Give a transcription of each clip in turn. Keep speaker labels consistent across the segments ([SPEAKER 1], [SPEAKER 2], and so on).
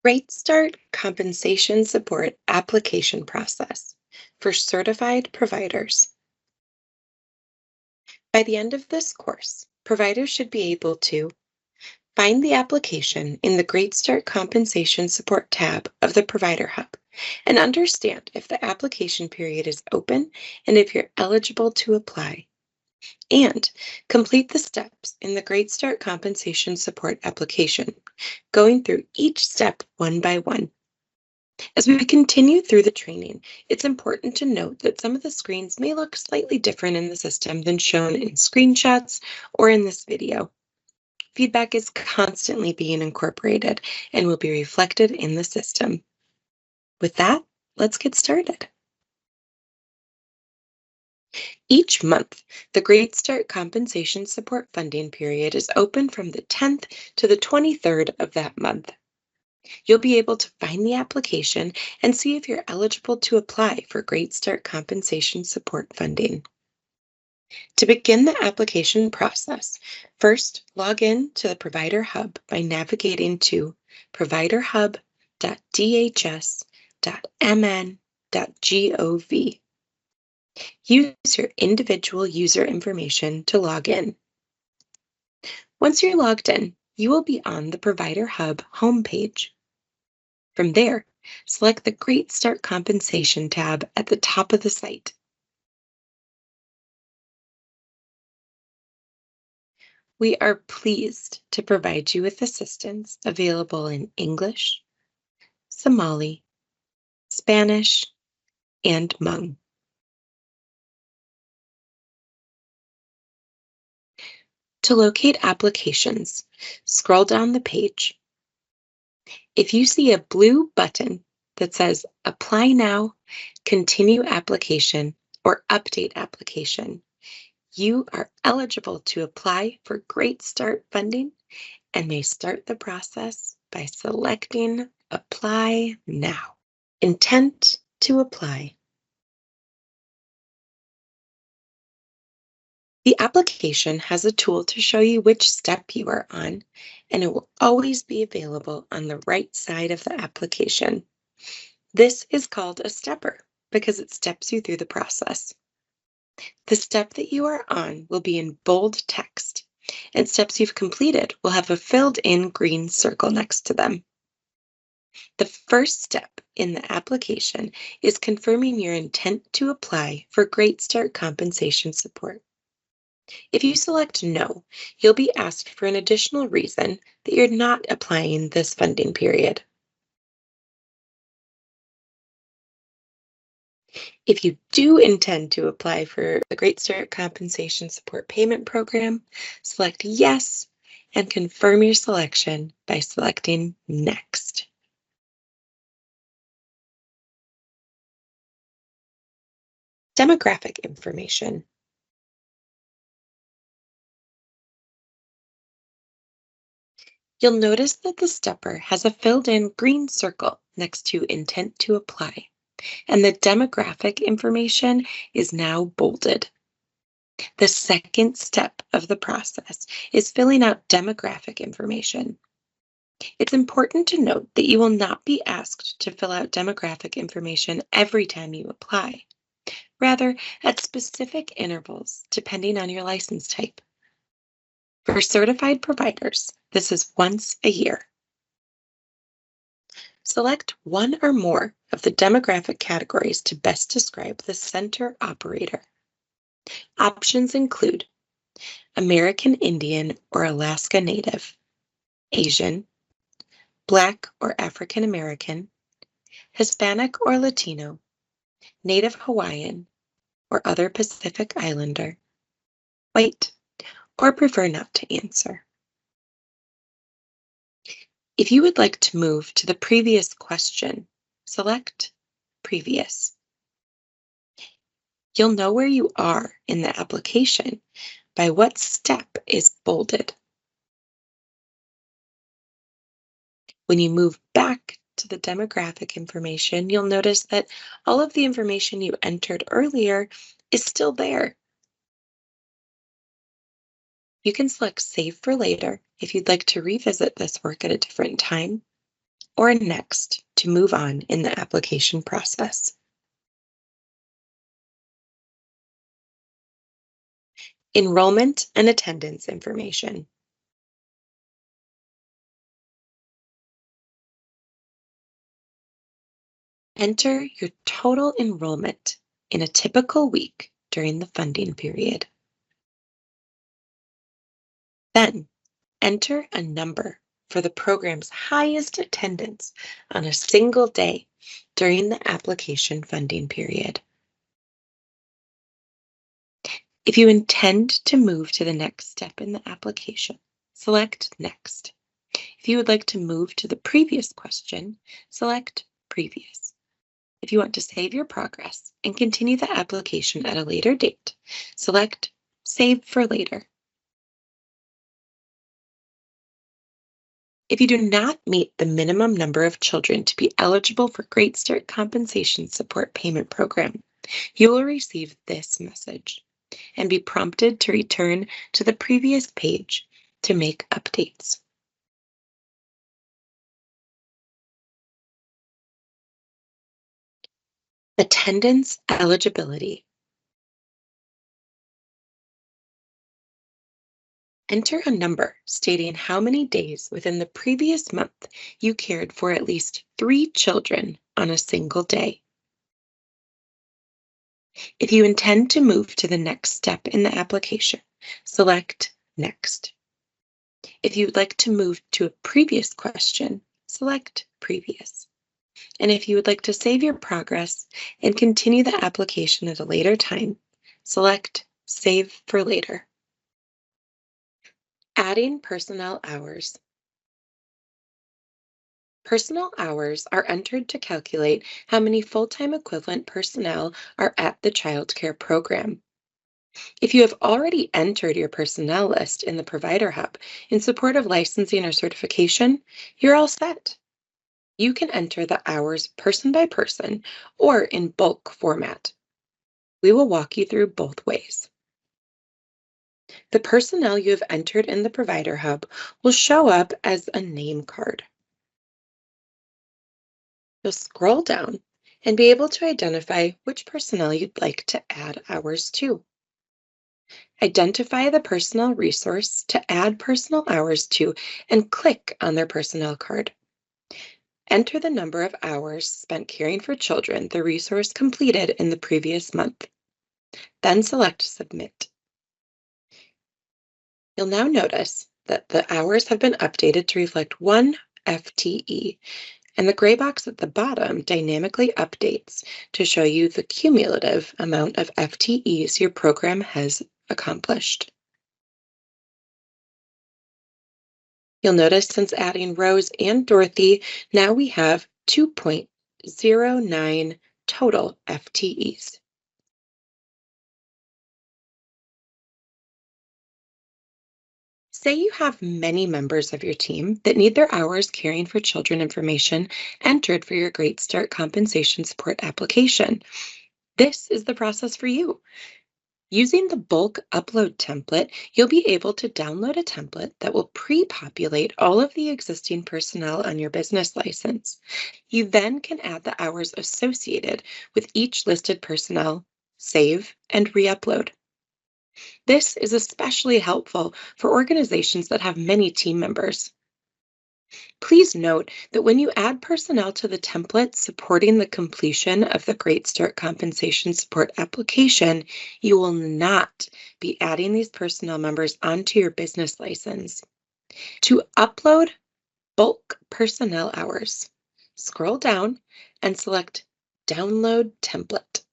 [SPEAKER 1] Great Start Compensation Support Application Process for Certified Providers. By the end of this course, providers should be able to find the application in the Great Start Compensation Support tab of the Provider Hub and understand if the application period is open and if you're eligible to apply. And complete the steps in the Great Start Compensation Support application, going through each step one by one. As we continue through the training, it's important to note that some of the screens may look slightly different in the system than shown in screenshots or in this video. Feedback is constantly being incorporated and will be reflected in the system. With that, let's get started. Each month, the Great Start Compensation Support funding period is open from the 10th to the 23rd of that month. You'll be able to find the application and see if you're eligible to apply for Great Start Compensation Support funding. To begin the application process, first log in to the Provider Hub by navigating to providerhub.dhs.mn.gov. Use your individual user information to log in. Once you're logged in, you will be on the Provider Hub homepage. From there, select the Great Start Compensation tab at the top of the site. We are pleased to provide you with assistance available in English, Somali, Spanish, and Hmong. To locate applications, scroll down the page. If you see a blue button that says Apply Now, Continue Application, or Update Application, you are eligible to apply for Great Start funding and may start the process by selecting Apply Now. Intent to apply. The application has a tool to show you which step you are on, and it will always be available on the right side of the application. This is called a stepper because it steps you through the process. The step that you are on will be in bold text, and steps you've completed will have a filled-in green circle next to them. The first step in the application is confirming your intent to apply for Great Start Compensation Support. If you select No, you'll be asked for an additional reason that you're not applying this funding period. If you do intend to apply for the Great Start Compensation Support Payment Program, select Yes and confirm your selection by selecting Next. Demographic information. You'll notice that the stepper has a filled-in green circle next to Intent to Apply, and the demographic information is now bolded. The second step of the process is filling out demographic information. It's important to note that you will not be asked to fill out demographic information every time you apply, rather at specific intervals depending on your license type. For certified providers, this is once a year. Select one or more of the demographic categories to best describe the center operator. Options include American Indian or Alaska Native, Asian, Black or African American, Hispanic or Latino, Native Hawaiian, or other Pacific Islander, white, or prefer not to answer. If you would like to move to the previous question, select Previous. You'll know where you are in the application by what step is bolded. When you move back to the demographic information, you'll notice that all of the information you entered earlier is still there. You can select Save for Later if you'd like to revisit this work at a different time, or Next to move on in the application process. Enrollment and attendance information. Enter your total enrollment in a typical week during the funding period. Then enter a number for the program's highest attendance on a single day during the application funding period. If you intend to move to the next step in the application, select Next. If you would like to move to the previous question, select Previous. If you want to save your progress and continue the application at a later date, select Save for Later. If you do not meet the minimum number of children to be eligible for Great Start Compensation Support Payment Program, you will receive this message and be prompted to return to the previous page to make updates. Attendance eligibility. Enter a number stating how many days within the previous month you cared for at least 3 children on a single day. If you intend to move to the next step in the application, select Next. If you would like to move to a previous question, select Previous. And if you would like to save your progress and continue the application at a later time, select Save for Later. Adding personnel hours. Personnel hours are entered to calculate how many full-time equivalent personnel are at the child care program. If you have already entered your personnel list in the Provider Hub in support of licensing or certification, you're all set. You can enter the hours person by person or in bulk format. We will walk you through both ways. The personnel you have entered in the Provider Hub will show up as a name card. You'll scroll down and be able to identify which personnel you'd like to add hours to. Identify the personnel resource to add personnel hours to and click on their personnel card. Enter the number of hours spent caring for children the resource completed in the previous month. Then select Submit. You'll now notice that the hours have been updated to reflect 1 FTE, and the gray box at the bottom dynamically updates to show you the cumulative amount of FTEs your program has accomplished. You'll notice since adding Rose and Dorothy, now we have 2.09 total FTEs. Say you have many members of your team that need their hours caring for children information entered for your Great Start Compensation Support application. This is the process for you. Using the bulk upload template, you'll be able to download a template that will pre-populate all of the existing personnel on your business license. You then can add the hours associated with each listed personnel, save, and re-upload. This is especially helpful for organizations that have many team members. Please note that when you add personnel to the template supporting the completion of the Great Start Compensation Support application, you will not be adding these personnel members onto your business license. To upload bulk personnel hours, scroll down and select Download Template.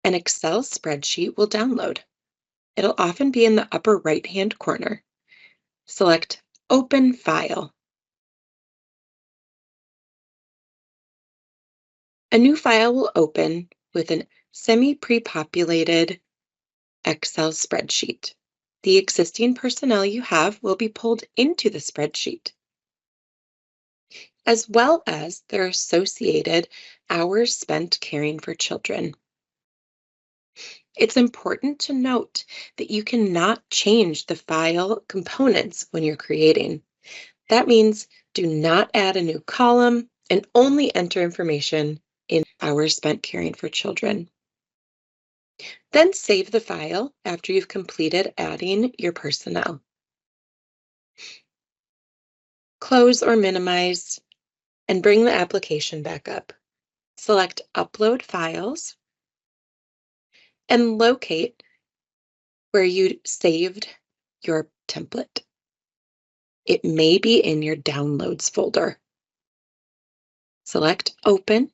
[SPEAKER 1] An Excel spreadsheet will download. It'll often be in the upper right-hand corner. Select Open File. A new file will open with a semi-pre-populated Excel spreadsheet. The existing personnel you have will be pulled into the spreadsheet, as well as their associated hours spent caring for children. It's important to note that you cannot change the file components when you're creating. That means do not add a new column and only enter information in hours spent caring for children. Then save the file after you've completed adding your personnel. Close or minimize and bring the application back up. Select Upload Files and locate where you saved your template. It may be in your Downloads folder. Select Open.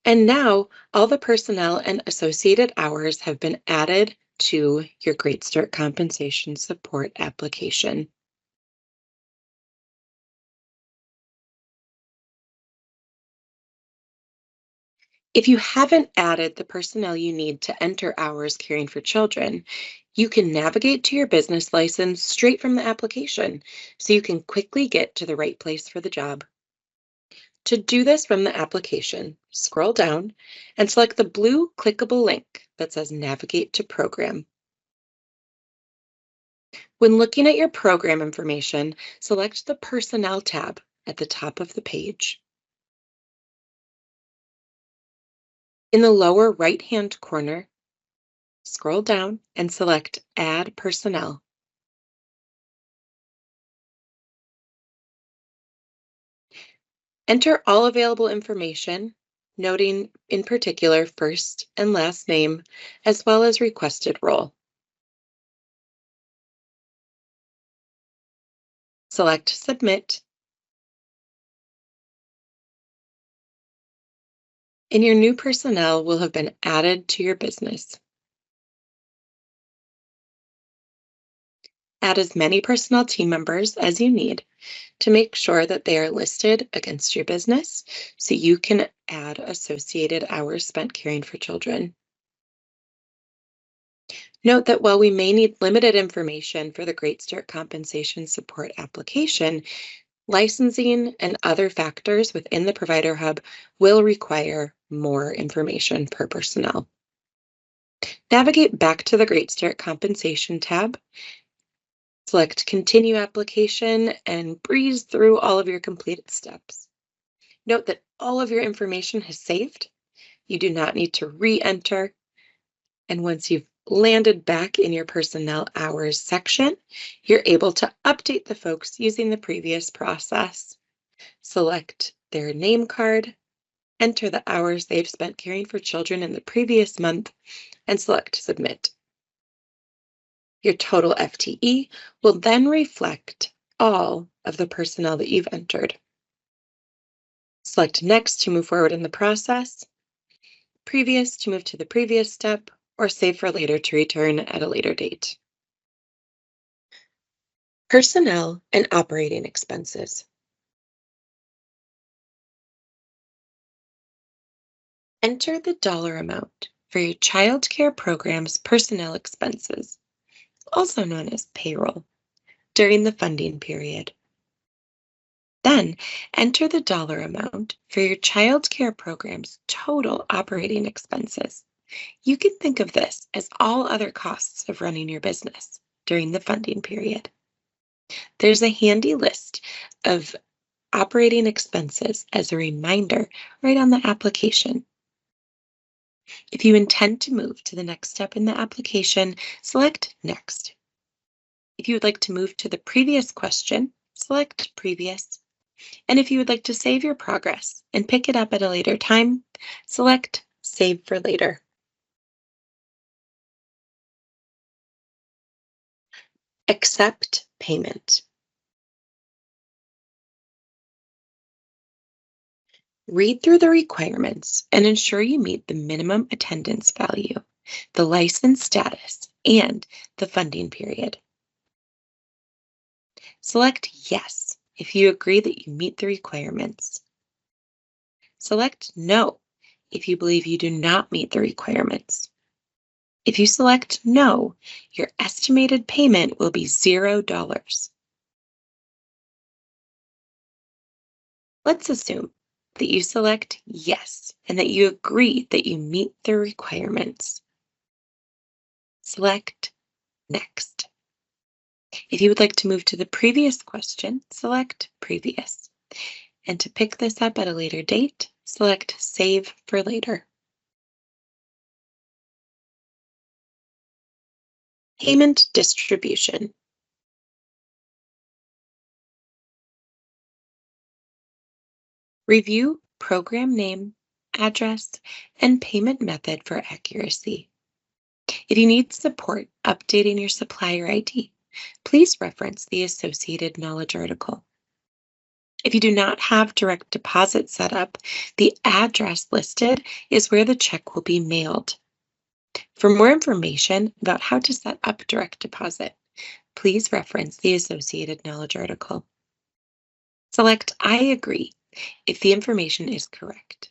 [SPEAKER 1] And now all the personnel and associated hours have been added to your Great Start Compensation Support application. If you haven't added the personnel you need to enter hours caring for children, you can navigate to your business license straight from the application, so you can quickly get to the right place for the job. To do this from the application, scroll down and select the blue clickable link that says Navigate to Program. When looking at your program information, select the Personnel tab at the top of the page. In the lower right-hand corner, scroll down and select Add Personnel. Enter all available information, noting in particular first and last name, as well as requested role. Select Submit. And your new personnel will have been added to your business. Add as many personnel team members as you need to make sure that they are listed against your business so you can add associated hours spent caring for children. Note that while we may need limited information for the Great Start Compensation Support application, licensing and other factors within the Provider Hub will require more information per personnel. Navigate back to the Great Start Compensation tab. Select Continue Application and breeze through all of your completed steps. Note that all of your information has saved. You do not need to re-enter. And once you've landed back in your personnel hours section, you're able to update the folks using the previous process. Select their name card, enter the hours they've spent caring for children in the previous month, and select Submit. Your total FTE will then reflect all of the personnel that you've entered. Select Next to move forward in the process, Previous to move to the previous step, or Save for later to return at a later date. Personnel and operating expenses. Enter the dollar amount for your child care program's personnel expenses, also known as payroll, during the funding period. Then enter the dollar amount for your child care program's total operating expenses. You can think of this as all other costs of running your business during the funding period. There's a handy list of operating expenses as a reminder right on the application. If you intend to move to the next step in the application, select Next. If you would like to move to the previous question, select Previous. And if you would like to save your progress and pick it up at a later time, select Save for later. Accept payment. Read through the requirements and ensure you meet the minimum attendance value, the license status, and the funding period. Select Yes if you agree that you meet the requirements. Select No if you believe you do not meet the requirements. If you select No, your estimated payment will be $0. Let's assume that you select Yes and that you agree that you meet the requirements. select Next. If you would like to move to the previous question, select Previous. And to pick this up at a later date, select Save for Later. Payment distribution. Review program name, address, and payment method for accuracy. If you need support updating your supplier ID, please reference the associated knowledge article. If you do not have direct deposit set up, the address listed is where the check will be mailed. For more information about how to set up direct deposit, please reference the associated knowledge article. Select I agree if the information is correct.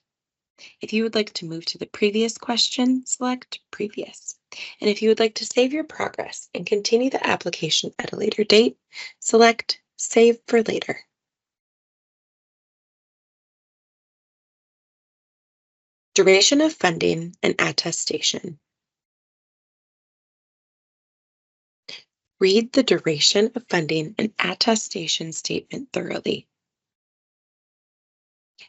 [SPEAKER 1] If you would like to move to the previous question, select Previous. And if you would like to save your progress and continue the application at a later date, select Save for Later. Duration of funding and attestation. Read the duration of funding and attestation statement thoroughly.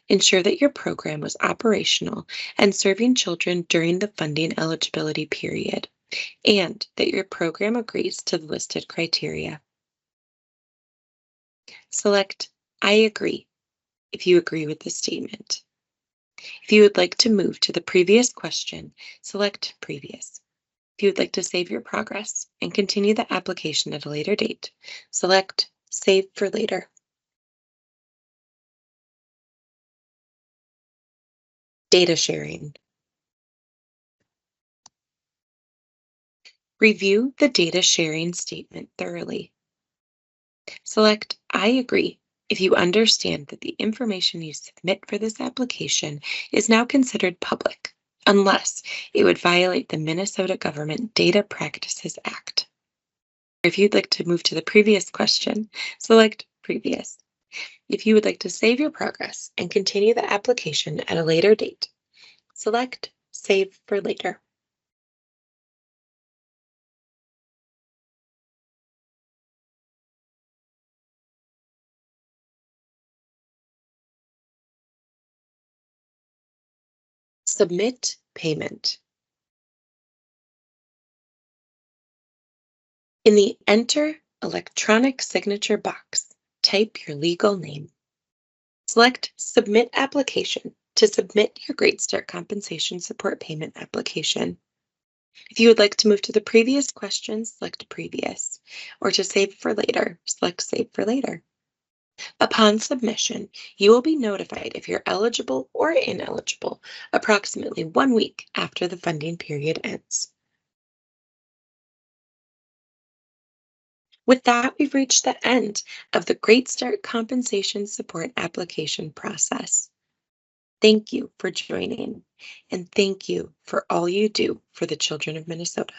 [SPEAKER 1] Ensure that your program was operational and serving children during the funding eligibility period, and that your program agrees to the listed criteria. Select I agree if you agree with the statement. If you would like to move to the previous question, select Previous. If you would like to save your progress and continue the application at a later date, select Save for Later. Data sharing. Review the data sharing statement thoroughly. Select I agree if you understand that the information you submit for this application is now considered public, unless it would violate the Minnesota Government Data Practices Act. If you'd like to move to the previous question, select Previous. If you would like to save your progress and continue the application at a later date, select Save for Later. Submit payment. In the Enter electronic signature box, type your legal name. Select Submit Application to submit your Great Start Compensation Support Payment application. If you would like to move to the previous question, select Previous, or to save for later, select Save for Later. Upon submission, you will be notified if you're eligible or ineligible approximately 1 week after the funding period ends. With that, we've reached the end of the Great Start Compensation Support application process. Thank you for joining, and thank you for all you do for the children of Minnesota.